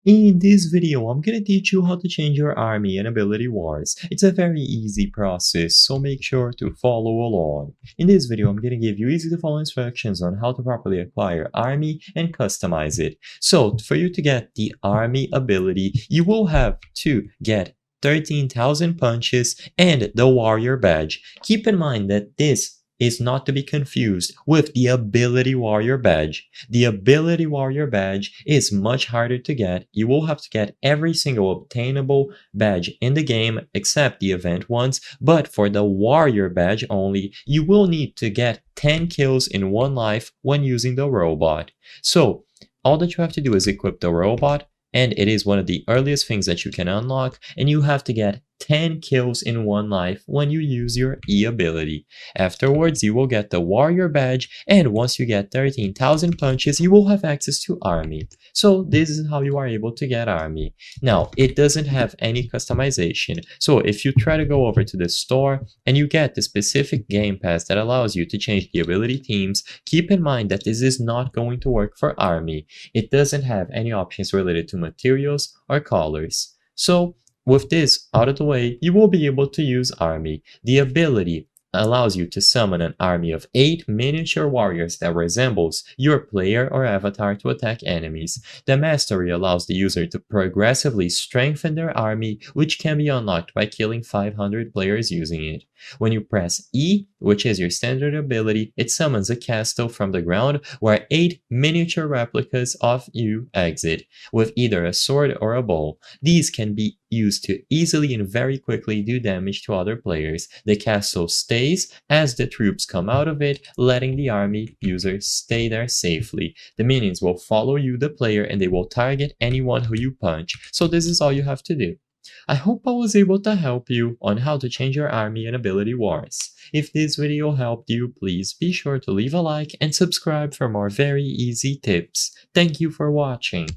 In this video, I'm gonna teach you how to change your army and ability wars. It's a very easy process, so make sure to follow along. In this video, I'm gonna give you easy to follow instructions on how to properly acquire army and customize it. So, for you to get the army ability, you will have to get 13,000 punches and the warrior badge. Keep in mind that this is not to be confused with the ability warrior badge. The ability warrior badge is much harder to get. You will have to get every single obtainable badge in the game except the event ones, but for the warrior badge only, you will need to get 10 kills in one life when using the robot. So, all that you have to do is equip the robot, and it is one of the earliest things that you can unlock, and you have to get 10 kills in one life when you use your E ability. Afterwards, you will get the warrior badge, and once you get 13,000 punches, you will have access to army. So this is how you are able to get army. Now, it doesn't have any customization. So if you try to go over to the store and you get the specific game pass that allows you to change the ability teams, keep in mind that this is not going to work for army. It doesn't have any options related to materials or colors. So with this out of the way, you will be able to use army. The ability allows you to summon an army of 8 miniature warriors that resembles your player or avatar to attack enemies. The mastery allows the user to progressively strengthen their army, which can be unlocked by killing 500 players using it. When you press E, which is your standard ability, it summons a castle from the ground where 8 miniature replicas of you exit, with either a sword or a bow. These can be used to easily and very quickly do damage to other players. The castle stays as the troops come out of it, letting the army user stay there safely. The minions will follow you, the player, and they will target anyone who you punch. So this is all you have to do. I hope I was able to help you on how to change your army and ability wars. If this video helped you, please be sure to leave a like and subscribe for more very easy tips. Thank you for watching.